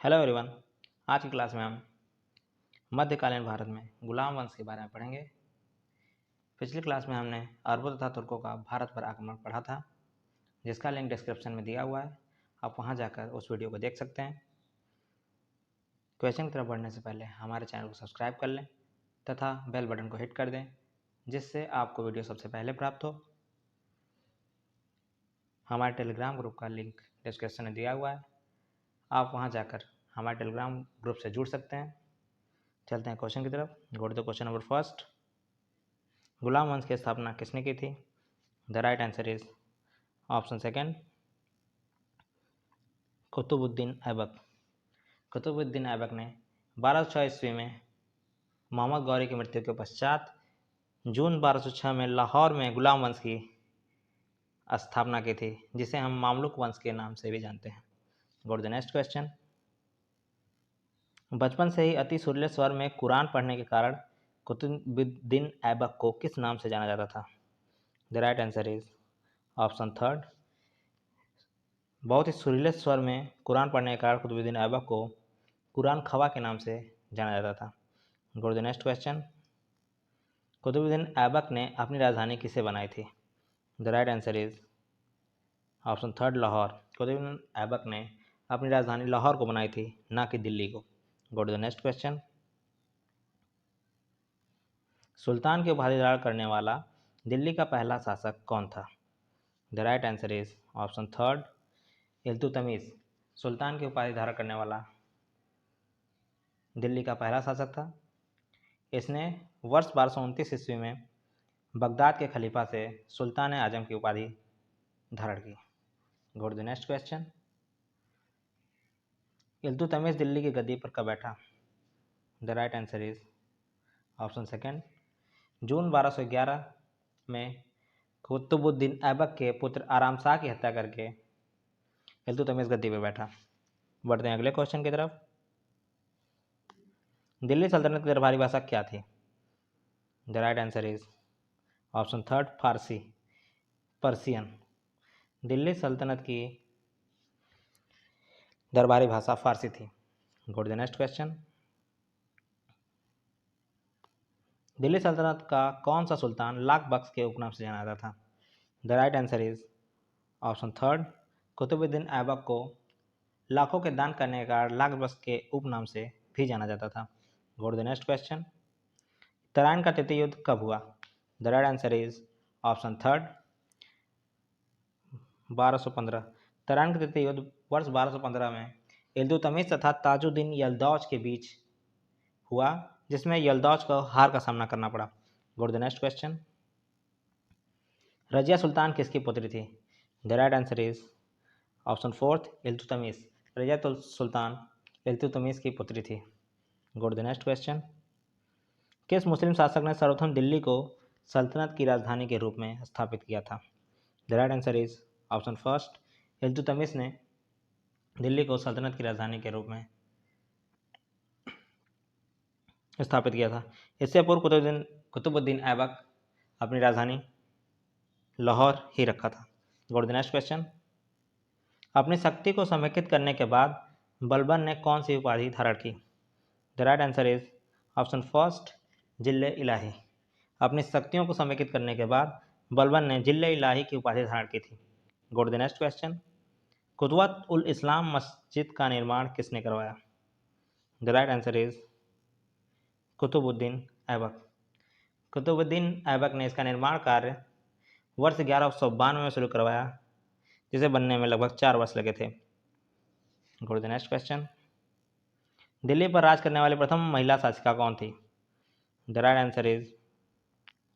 Hello everyone. आज की class में हम मध्यकालीन भारत में गुलाम वंश के बारे में पढ़ेंगे। पिछली क्लास में हमने अरबों तथा तुर्कों का भारत पर आक्रमण पढ़ा था, जिसका लिंक डिस्क्रिप्शन में दिया हुआ है। आप वहां जाकर उस वीडियो को देख सकते हैं। क्वेश्चन की तरफ बढ़ने से पहले हमारे चैनल को सब्सक्राइब कर लें तथा बेल बटन को हिट कर दें, जिससे आपको वीडियो सबसे पहले प्राप्त हो। हमारे टेलीग्राम ग्रुप का लिंक डिस्क्रिप्शन में दिया हुआ है, आप वहां जाकर हमारे टेलीग्राम ग्रुप से जुड़ सकते हैं। चलते हैं क्वेश्चन की तरफ। Go to the question number first. गुलाम वंश की स्थापना किसने की थी? The right answer is option second, Qutubuddin Aibak. Qutbuddin Aibak ने 1206 ईस्वी में मोहम्मद गौरी की मृत्यु के पश्चात जून 1206 में लाहौर में गुलाम वंश की स्थापना की थी, जिसे हम मामलुक वंश के नाम से भी जानते हैं। Go to the next question. बचपन से ही अति सुरीले स्वर में कुरान पढ़ने के कारण कुतुबुद्दीन ऐबक को किस नाम से जाना जाता था? The right answer is option third, बहुत ही सुरीले स्वर में कुरान पढ़ने के कारण कुतुबुद्दीन ऐबक को कुरान खवा के नाम से जाना जाता था। Go to the next question. Qutubuddin Aibak ने अपनी राजधानी किसे बनाई थी? The right answer is option third, Lahore. Qutubuddin Aibak ने अपनी राजधानी लाहौर को बनाई थी, ना कि दिल्ली को। Go to the next question. सुल्तान की उपाधि धारण करने वाला दिल्ली का पहला शासक कौन था? The right answer is option third, Iltutmish. सुल्तान की उपाधि धारण करने वाला दिल्ली का पहला शासक था। इसने वर्ष 1229 ईस्वी में बगदाद के खलीफा से सुल्तान आजम की उपाधि धारण की। Go to the next question. Iltutmish Delhi की गद्दी पर कब बैठा? The right answer is option second, जून 1211 में कुतुबुद्दीन ऐबक के पुत्र आराम शाह की हत्या करके इल्तुतमिश गद्दी पर बैठा। बढ़ते हैं अगले क्वेश्चन की तरफ। दिल्ली सल्तनत की दरबारी भाषा क्या थी? The right answer is option third, Farsi, Persian. Delhi सल्तनत की दरबारी भाषा फारसी थी। Go to the next question. Delhi सल्तनत का कौन सा सुल्तान लाख बख्श के उपनाम से जाना जाता था? The right answer is option third, Qutubuddin Aibak को लाखों के दान करने के कारण लाख बख्श के उपनाम से भी जाना जाता था। Go to the next question. Tarain का तृतीय युद्ध कब हुआ? The right answer is option third, 1215। Tarain का तृतीय युद्ध वर्ष 1215 में इल्तुतमिश तथा ताजुद्दीन यलदौज के बीच हुआ, जिसमें यलदौज को हार का सामना करना पड़ा। Go to the next question. Razia Sultan किसकी पुत्री थी? The right answer is option fourth, Iltutmish. Razia Sultan Iltutmish की पुत्री थी। Go to the next question. किस मुस्लिम शासक ने सर्वप्रथम दिल्ली को सल्तनत की राजधानी के रूप में स्थापित किया था? The right answer is option first, Iltutmish ने दिल्ली को सल्तनत की राजधानी के रूप में स्थापित किया था। इससे पूर्व कुतुबुद्दीन ऐबक अपनी राजधानी लाहौर ही रखा था। Go to the next question. अपनी शक्ति को समेकित करने के बाद बलबन ने कौन सी उपाधि धारण की? The right answer is option first, जिल्ले इलाही। अपनी शक्तियों को समेकित करने के बाद बलबन ने जिल्ले इलाही की उपाधि धारण की थी। Go to the next question. Quwwat ul Islam मस्जिद का निर्माण किसने करवाया? The right answer is Qutubuddin Aibak. Qutbuddin Aibak ने इसका निर्माण कार्य वर्ष 1192 में शुरू करवाया, जिसे बनने में लगभग 4 वर्ष लगे थे। Go to the next question. Delhi पर राज करने वाली प्रथम महिला शासिका कौन थी? The right answer is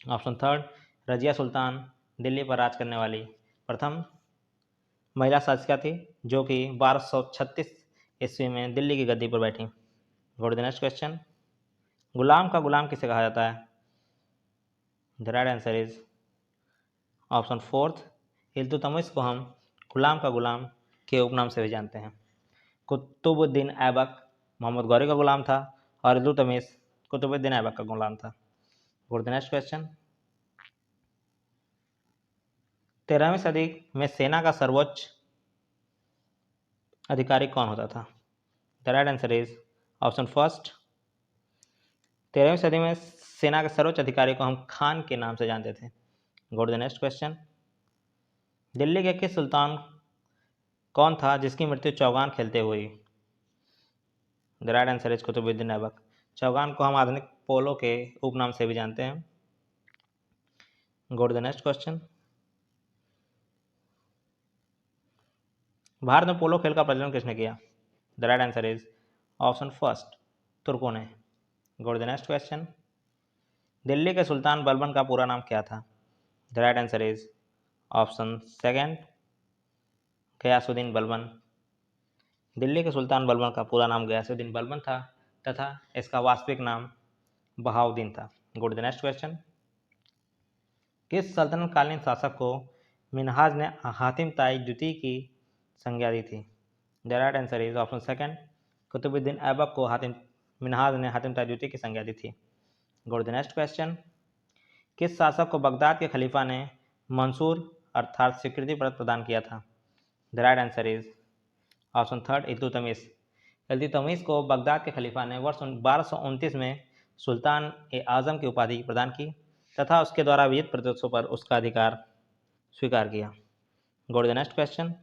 option third, Razia Sultan Delhi पर राज करने वाली प्रथम महिला शासिका थी, जो कि 1236 ईस्वी में दिल्ली की गद्दी पर बैठी। Go to the next question. गुलाम का गुलाम किसे कहा जाता है? The right answer is option fourth, Iltutmish को हम गुलाम का गुलाम के उपनाम से भी जानते हैं। कुतुबुद्दीन ऐबक मोहम्मद गौरी का गुलाम था और इल्तुतमिश कुतुबुद्दीन ऐबक का गुलाम था। Go to the next question. 13वीं सदी में सेना का सर्वोच्च अधिकारी कौन होता था? The right answer is option first. 13वीं सदी में सेना के सर्वोच्च अधिकारी को हम खान के नाम से जानते थे। Go to the next question. Delhi के किस सुल्तान कौन था जिसकी मृत्यु चौगान खेलते हुई? The right answer is Qutubuddin Aibak. चौगान को हम आधुनिक पोलो के उपनाम से भी जानते हैं। Go to the next question. Bharat में पोलो खेल का प्रचलन किसने किया? The right answer is option first, तुर्कों ने। Go to the next question. Delhi के सुल्तान बलबन का पूरा नाम क्या था? The right answer is option second, Ghiyasuddin Balban. Delhi के सुल्तान बलबन का पूरा नाम गयासुद्दीन बलबन था तथा इसका वास्तविक नाम बहाउद्दीन था। Go to the next question. किस सल्तनत कालीन शासक को मिन्हाज ने हातिम ताई द्वितीय की संज्ञा दी थी? The right answer is option second, Qutubuddin Aibak को मिन्हाज ने हातिम ताई द्वितीय की संज्ञा दी थी। Go to the next question. किस शासक को बगदाद के खलीफा ने मंसूर अर्थात स्वीकृति पत्र प्रदान किया था? The right answer is option third, Iltutmish. Iltutmish को बगदाद के खलीफा ने वर्ष 1229 में सुल्तान ए आज़म की उपाधि प्रदान की तथा उसके द्वारा विविध प्रदेशों पर उसका अधिकार स्वीकार किया। Go to the next question.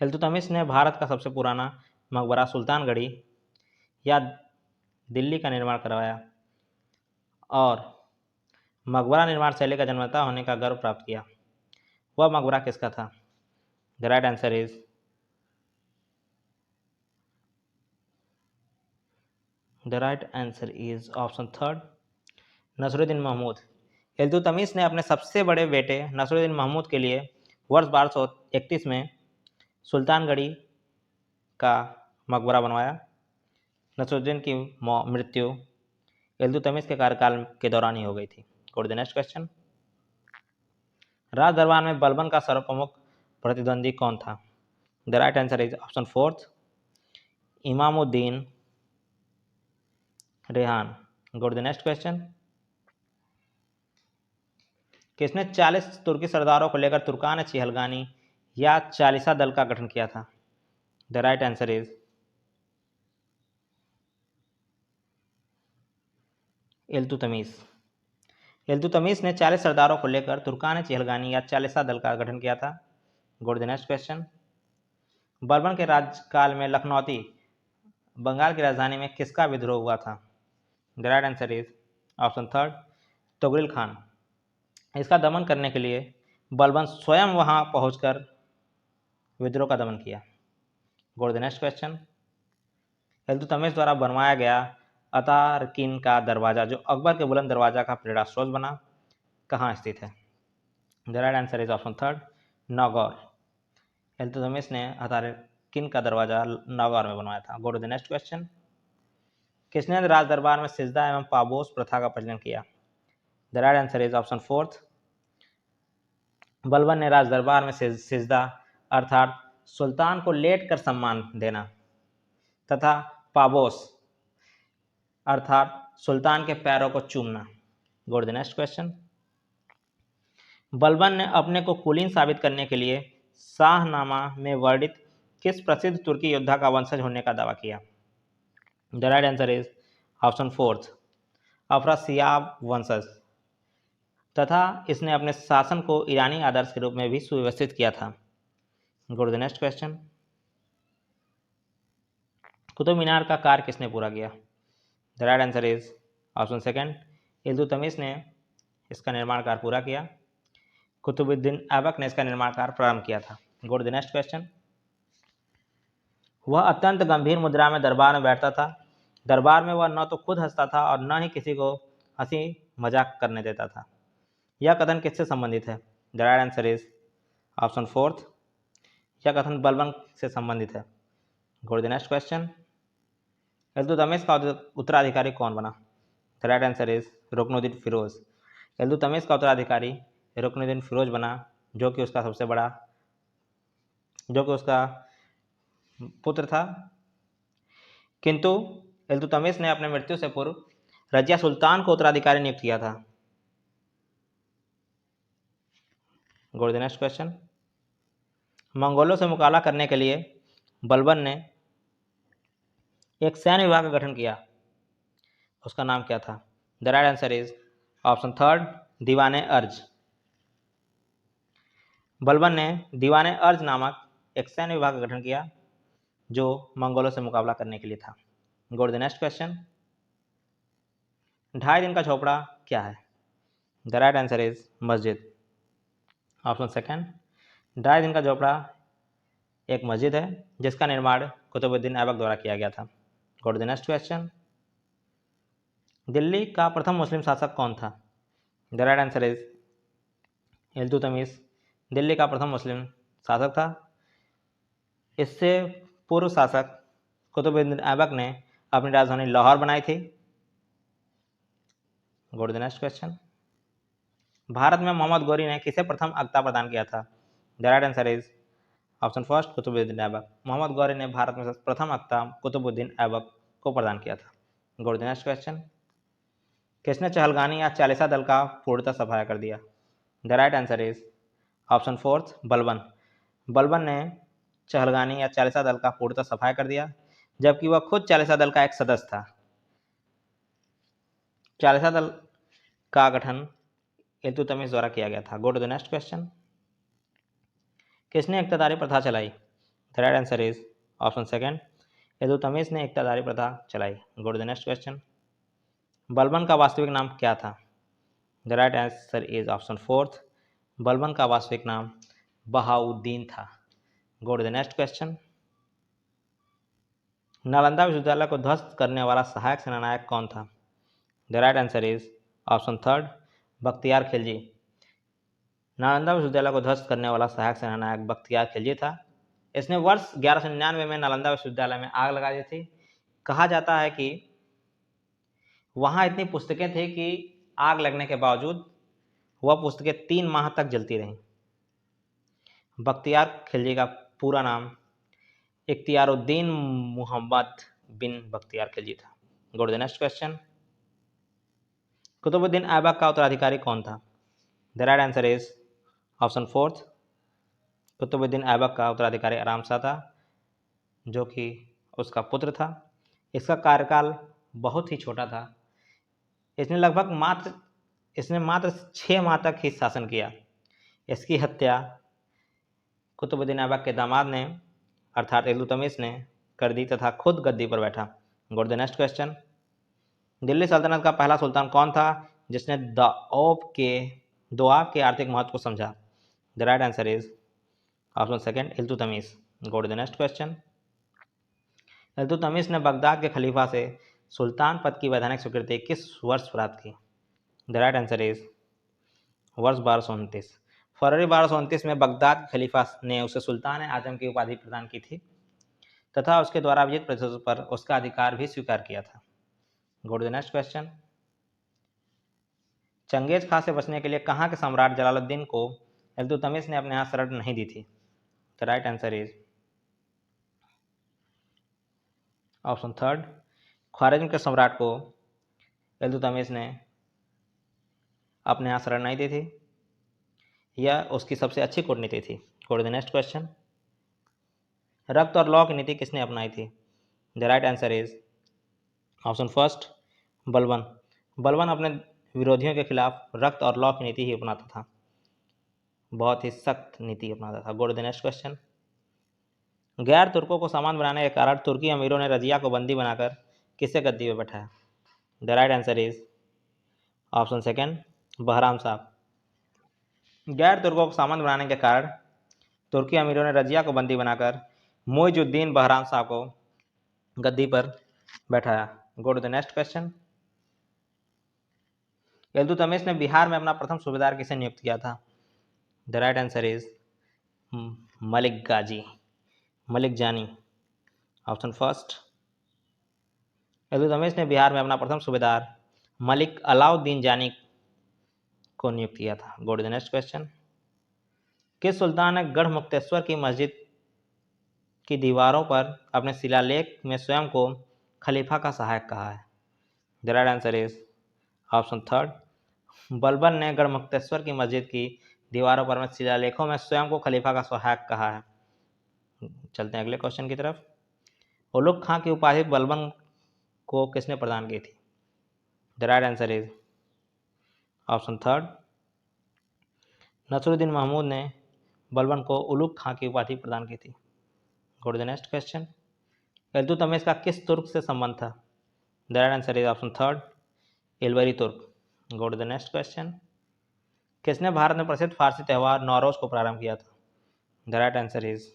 Iltutmish ने भारत का सबसे पुराना मकबरा सुल्तानगढ़ी या दिल्ली का निर्माण करवाया और मकबरा निर्माण शैली का जन्मदाता होने का गर्व प्राप्त किया। वह मकबरा किसका था? The right answer is option third, Nasiruddin Mahmud. Iltutmish ने अपने सबसे बड़े बेटे नसरुद्दीन महमूद के लिए वर्ष 1231 में सुल्तानगढ़ी का मकबरा बनवाया। नसरुद्दीन की मृत्यु इल्तुतमिश के कार्यकाल के दौरान ही हो गई थी। Go to the next question. राज दरबार में बलबन का सर्वप्रमुख प्रतिद्वंदी कौन था? The right answer is option fourth, Imaduddin Rehan. Go to the next question. किसने 40 तुर्की सरदारों को लेकर तुर्कान चिहलगानी या चालीसा दल का गठन किया था? The right answer is Iltutmish. Iltutmish ने 40 सरदारों को लेकर तुर्कान चिहलगानी या चालीसा दल का गठन किया था। Go to the next question. Balban के राज्यकाल में लखनौती बंगाल की राजधानी में किसका विद्रोह हुआ था? The right answer is option third, Tughril Khan. इसका दमन करने के लिए बलबन स्वयं वहां पहुंचकर विद्रोह का दमन किया। Go to the next question. Iltutmish द्वारा बनवाया गया अतारकिन का दरवाजा जो अकबर के बुलंद दरवाजा का प्रेरणा स्रोत बना, कहाँ स्थित है? The right answer is option third, Nagaur. Iltutmish ने अतारकिन का दरवाजा नागौर में बनवाया था। Go to the next question. किसने राज दरबार में सिजदा एवं पाबोस प्रथा का प्रचलन किया? The right answer is option fourth, Balban ने राज दरबार में सिजदा अर्थात सुल्तान को लेट कर सम्मान देना तथा पाबोस अर्थात सुल्तान के पैरों को चूमना। Go to the next question. Balban ने अपने को कुलीन साबित करने के लिए शाहनामा में वर्णित किस प्रसिद्ध तुर्की योद्धा का वंशज होने का दावा किया? The right answer is option fourth, Afrasiab वंशज। तथा इसने अपने शासन को ईरानी आदर्श के रूप में भी सुव्यवस्थित किया था। Go to the next question. Qutub Minar का कार्य किसने पूरा किया? The right answer is option second, Iltutmish ने इसका निर्माण कार्य पूरा किया। कुतुबुद्दीन ऐबक ने इसका निर्माण कार्य प्रारंभ किया था। Go to the next question. वह अत्यंत गंभीर मुद्रा में दरबार में बैठता था। दरबार में वह न तो खुद हंसता था और न ही किसी को हंसी मजाक करने देता था। यह कथन किससे संबंधित है? The right answer is option fourth, यह कथन बलबन से संबंधित है। Go to the next question. Iltutmish का उत्तराधिकारी कौन बना? The right answer is Ruknuddin Firoz. Iltutmish का उत्तराधिकारी रुकनुद्दीन फिरोज बना, जो कि उसका पुत्र था। किंतु इल्तुतमिश ने अपने मृत्यु से पूर्व रजिया सुल्तान को उत्तराधिकारी नियुक्त किया था। Go to the next question. मंगोलों से मुकाबला करने के लिए बलबन ने एक सैन्य विभाग का गठन किया, उसका नाम क्या था? The right answer is option third, दीवाने अर्ज। बलबन ने दीवाने अर्ज नामक एक सैन्य विभाग का गठन किया जो मंगोलों से मुकाबला करने के लिए था। Go to the next question. 2.5 दिन का झोपड़ा क्या है? द राइट आंसर इज मस्जिद। ऑप्शन सेकंड, 2.5 दिन का झोपड़ा एक मस्जिद है जिसका निर्माण कुतुबुद्दीन ऐबक द्वारा किया गया था। Go to the next question. Delhi का प्रथम मुस्लिम शासक कौन था? The right answer is Iltutmish Delhi का प्रथम मुस्लिम शासक था। इससे पूर्व शासक कुतुबुद्दीन ऐबक ने अपनी राजधानी लाहौर बनाई थी। Go to the next question. Bharat में मोहम्मद गौरी ने किसे प्रथम अख्ता प्रदान किया था? The right answer is option first, Qutubuddin Aibak. Mohammad Ghori ने भारत में प्रथम अख्ता कुतुबुद्दीन ऐबक को प्रदान किया था। Go to the next question. किसने चहलगानी या चालीसा दल का पूर्णतः सफाया कर दिया? The right answer is option fourth, Balban. Balban ने चहलगानी या चालीसा दल का पूर्णतः सफाया कर दिया, जबकि वह खुद चालीसा दल का एक सदस्य था। चालीसा दल का गठन इल्तुतमिश द्वारा किया गया था। Go to the next question. किसने इक्तदारी प्रथा चलाई? The right answer is option second, Iltutmish ने इक्तदारी प्रथा चलाई। Go to the next question. Balban का वास्तविक नाम क्या था? The right answer is option fourth, Balban का वास्तविक नाम बहाउद्दीन था। Go to the next question. Nalanda विश्वविद्यालय को ध्वस्त करने वाला सहायक सेनानायक कौन था? The right answer is option third, Bakhtiyar Khilji. Nalanda विश्वविद्यालय को ध्वस्त करने वाला सहायक सेनानायक बख्तियार खिलजी था। इसने वर्ष 1199 में नालंदा विश्वविद्यालय में आग लगा दी थी। कहा जाता है कि वहाँ इतनी पुस्तकें थी कि आग लगने के बावजूद वह पुस्तकें 3 माह तक जलती रहीं। बख्तियार खिलजी का पूरा नाम इख्तियारुद्दीन मुहम्मद बिन बख्तियार खिलजी था। Go to the next question. Qutubuddin Aibak का उत्तराधिकारी कौन था? The right answer is option fourth, Qutubuddin Aibak का उत्तराधिकारी आराम शाह था, जो कि उसका पुत्र था। इसका कार्यकाल बहुत ही छोटा था। इसने मात्र 6 माह तक ही शासन किया। इसकी हत्या कुतुबुद्दीन ऐबक के दामाद ने अर्थात इल्तुतमिश ने कर दी तथा खुद गद्दी पर बैठा। Go to the next question. Delhi सल्तनत का पहला सुल्तान कौन था जिसने दोआब के आर्थिक महत्व को समझा? The right answer is option second, Iltutmish. Go to the next question. Iltutmish ने बगदाद के खलीफा से सुल्तान पद की वैधानिक स्वीकृति किस वर्ष प्राप्त की? द राइट आंसर इज वर्ष 1229। फरवरी 1229 में बगदाद के खलीफा ने उसे सुल्तान आजम की उपाधि प्रदान की थी तथा उसके द्वारा विजित प्रदेशों पर उसका अधिकार भी स्वीकार किया था। Go to the next question. Genghis Khan से बचने के लिए कहाँ के सम्राट जलालुद्दीन को इल्तुतमिश ने अपने यहाँ शरण नहीं दी थी? The right answer is option third, Khwarezm के सम्राट को इल्तुतमिश ने अपने यहाँ शरण नहीं दी थी। यह उसकी सबसे अच्छी कूटनीति थी। Go to the next question. रक्त और लौ की नीति किसने अपनाई थी? The right answer is option first, Balban. Balban अपने विरोधियों के खिलाफ रक्त और लौ की नीति ही अपनाता था, बहुत ही सख्त नीति अपनाता था। Go to the next question. गैर तुर्कों को सामान बनाने के कारण तुर्की अमीरों ने रजिया को बंदी बनाकर किसे गद्दी पर बैठाया? The right answer is option second, Bahram साहब। गैर तुर्कों को सामान बनाने के कारण तुर्की अमीरों ने रजिया को बंदी बनाकर मुइजुद्दीन बहराम साहब को गद्दी पर बैठाया। Go to the next question. Iltutmish ने बिहार में अपना प्रथम सूबेदार किसे नियुक्त किया था? The right answer is Malik Jani. Option first, Iltutmish ने बिहार में अपना प्रथम सूबेदार मलिक अलाउद्दीन जानी को नियुक्त किया था। Go to the next question. किस सुल्तान ने गढ़ मुक्तेश्वर की मस्जिद की दीवारों पर अपने शिलालेख में स्वयं को खलीफा का सहायक कहा है? The right answer is option third, Balban ने गढ़ मुक्तेश्वर की मस्जिद की दीवारों पर शिलालेखों में स्वयं को खलीफा का सहायक कहा है। चलते हैं अगले क्वेश्चन की तरफ। उलुग खां की उपाधि बलबन को किसने प्रदान की थी? The right answer is option third, Nasiruddin Mahmud ने बलबन को उलुग खां की उपाधि प्रदान की थी। Go to the next question. Iltutmish का किस तुर्क से संबंध था? The right answer is option third, इलवरी तुर्क। Go to the next question. किसने भारत में प्रसिद्ध फारसी त्यौहार नौरोज को प्रारंभ किया था? The right answer is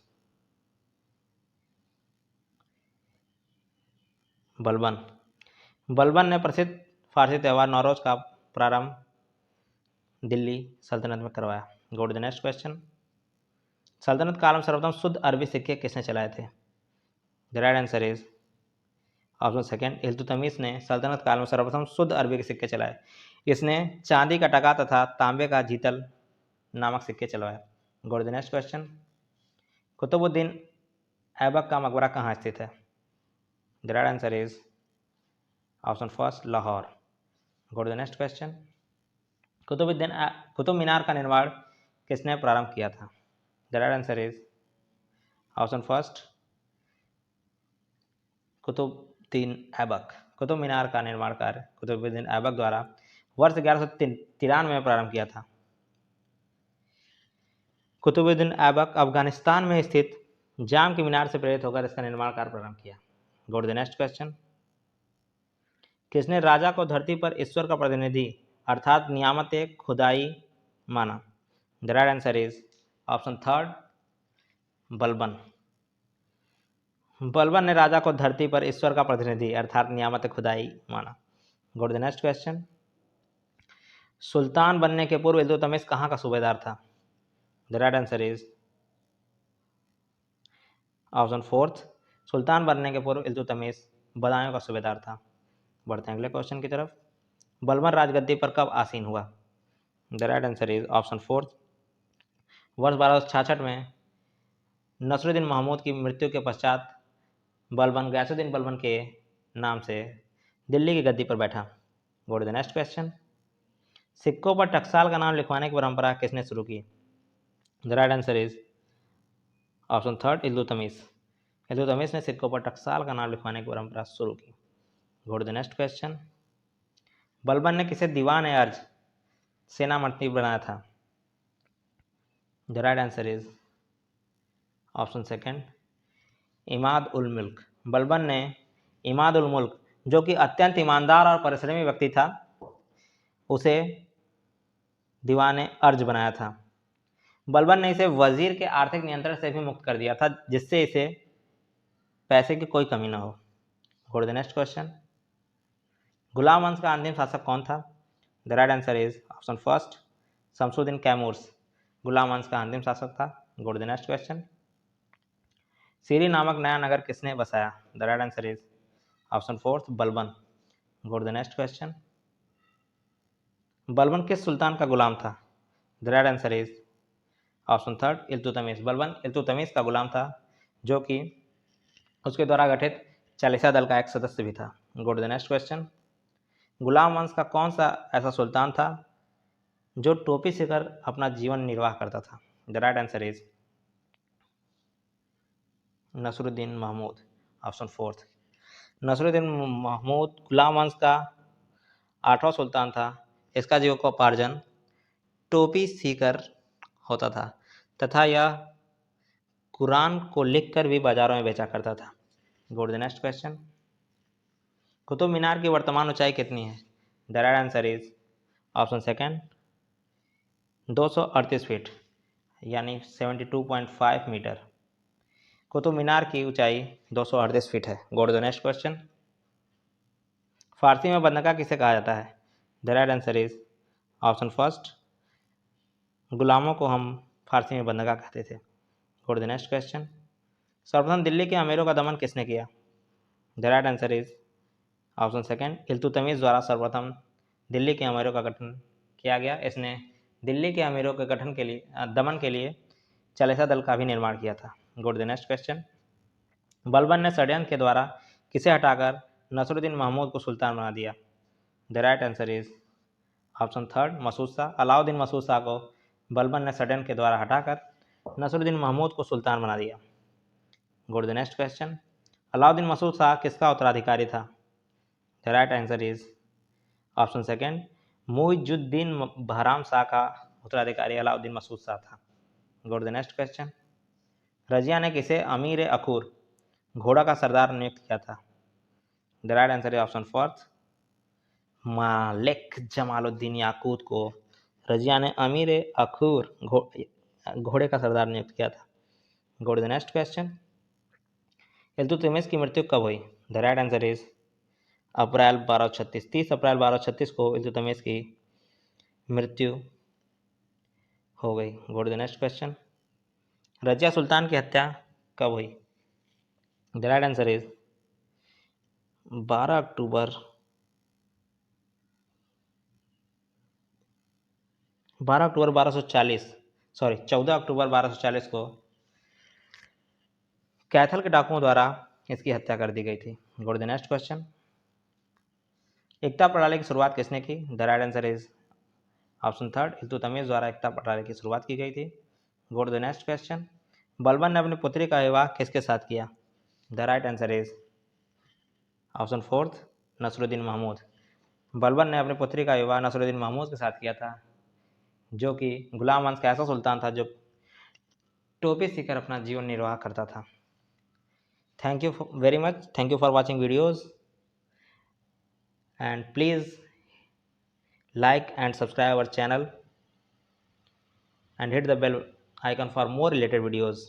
Balban. Balban ने प्रसिद्ध फारसी त्यौहार नौरोज का प्रारंभ दिल्ली सल्तनत में करवाया। Go to the next question. सल्तनत काल में सर्वप्रथम शुद्ध अरबी सिक्के किसने चलाए थे? The right answer is option second, Iltutmish ने सल्तनत काल में सर्वप्रथम शुद्ध अरबी के सिक्के चलाए। इसने चांदी का टका तथा तांबे का जीतल नामक सिक्के चलवाए। Go to the next question. Qutubuddin Aibak का मकबरा कहाँ स्थित है? The right answer is option first, Lahore. Go to the next question. Qutub Minar का निर्माण किसने प्रारंभ किया था? The right answer is option first, Qutubuddin Aibak. Qutub Minar का निर्माण कार्य कुतुबुद्दीन ऐबक द्वारा वर्ष 1193 में प्रारंभ किया था। कुतुबुद्दीन ऐबक अफगानिस्तान में स्थित जाम की मीनार से प्रेरित होकर इसका निर्माण कार्य प्रारंभ किया। Go to the next question. किसने राजा को धरती पर ईश्वर का प्रतिनिधि अर्थात नियामत खुदाई माना? The right answer is option third, Balban. Balban ने राजा को धरती पर ईश्वर का प्रतिनिधि अर्थात नियामत खुदाई माना। Go to the next question. सुल्तान बनने के पूर्व इल्तुतमिश कहाँ का सूबेदार था? The right answer is option fourth, सुल्तान बनने के पूर्व इल्तुतमिश बदायूं का सूबेदार था। बढ़ते हैं अगले क्वेश्चन की तरफ। बलबन राजगद्दी पर कब आसीन हुआ? The right answer is option fourth, वर्ष 1266 में नसरुद्दीन महमूद की मृत्यु के पश्चात बलबन गयासुद्दीन बलबन के नाम से दिल्ली की गद्दी पर बैठा। Go to the next question. सिक्कों पर टकसाल का नाम लिखवाने की परंपरा किसने शुरू की? The right answer is option third, Iltutmish. Iltutmish ने सिक्कों पर टकसाल का नाम लिखवाने की परंपरा शुरू की। Go to the next question. Balban ने किसे दीवान अर्ज सेना मंत्री बनाया था? The right answer is option second, Imad ul Mulk. Balban ने इमाद उल मुल्क, जो कि अत्यंत ईमानदार और परिश्रमी व्यक्ति था, उसे दीवान अर्ज बनाया था। बलबन ने इसे वजीर के आर्थिक नियंत्रण से भी मुक्त कर दिया था, जिससे इसे पैसे की कोई कमी ना हो। Go to the next question. गुलाम वंश का अंतिम शासक कौन था? The right answer is option first, Shamsuddin Kaimurs गुलाम वंश का अंतिम शासक था। Go to the next question. Siri नामक नया नगर किसने बसाया? The right answer is option fourth, Balban. Go to the next question. Balban किस सुल्तान का गुलाम था? The right answer is option third, Iltutmish. Balban Iltutmish का गुलाम था, जो कि उसके द्वारा गठित चालीसा दल का एक सदस्य भी था। Go to the next question. गुलाम वंश का कौन सा ऐसा सुल्तान था जो टोपी सीकर अपना जीवन निर्वाह करता था? The right answer is Nasiruddin Mahmud, option fourth. Nasiruddin Mahmud गुलाम वंश का 8वां सुल्तान था। इसका जीविकोपार्जन टोपी सीकर होता था तथा यह कुरान को लिखकर भी बाजारों में बेचा करता था। Go to the next question. Qutub Minar की वर्तमान ऊंचाई कितनी है? The right answer is option second, 238 feet यानी 72.5 मीटर। कुतुब मीनार की ऊंचाई 238 फीट है। Go to the next question. Farsi में बंदगा किसे कहा जाता है? The right answer is option first, गुलामों को हम फारसी में बंदगा कहते थे। Go to the next question. सर्वप्रथम दिल्ली के अमीरों का दमन किसने किया? The right answer is option second, Iltutmish द्वारा सर्वप्रथम दिल्ली के अमीरों का गठन किया गया। इसने दिल्ली के अमीरों के गठन के लिए दमन के लिए चालीसा दल का भी निर्माण किया था। Go to the next question. Balban ने षड्यंत्र के द्वारा किसे हटाकर नसरुद्दीन महमूद को सुल्तान बना दिया? The right answer is option third, Masud Shah. Alauddin Masud Shah को बलबन ने षड्यंत्र के द्वारा हटाकर नसरुद्दीन महमूद को सुल्तान बना दिया। Go to the next question. Alauddin Masud Shah किसका उत्तराधिकारी था? The right answer is option second, Muizuddin Bahram Shah का उत्तराधिकारी अलाउद्दीन मसूद शाह था। Go to the next question. Razia ने किसे अमीर अखूर घोड़ा का सरदार नियुक्त किया था? The right answer is option fourth, मालिक जमालुद्दीन याकूत को रजिया ने अमीर अखूर घोड़े का सरदार नियुक्त किया था। Go to the next question. Iltutmish की मृत्यु कब हुई? The right answer is April 1236, 30 अप्रैल 1236 को इल्तुतमिश की मृत्यु हो गई। Go to the next question. Razia Sultan की हत्या कब हुई? The right answer is 12 October 1240 sorry 14 October 1240 को कैथल के डाकुओं द्वारा इसकी हत्या कर दी गई थी। Go to the next question. एकता प्रणाली की शुरुआत किसने की? The right answer is option third, Iltutmish द्वारा एकता प्रणाली की शुरुआत की गई थी। Go to the next question. Balban ने अपनी पुत्री का विवाह किसके साथ किया? The right answer is option fourth, Nasiruddin Mahmud. Balban ने अपनी पुत्री का विवाह नसरुद्दीन महमूद के साथ किया था, जो कि गुलाम वंश का ऐसा सुल्तान था जो टोपी सीकर अपना जीवन निर्वाह करता था। Thank you very much, thank you for watching videos and please like and subscribe our channel and hit the bell icon for more related videos.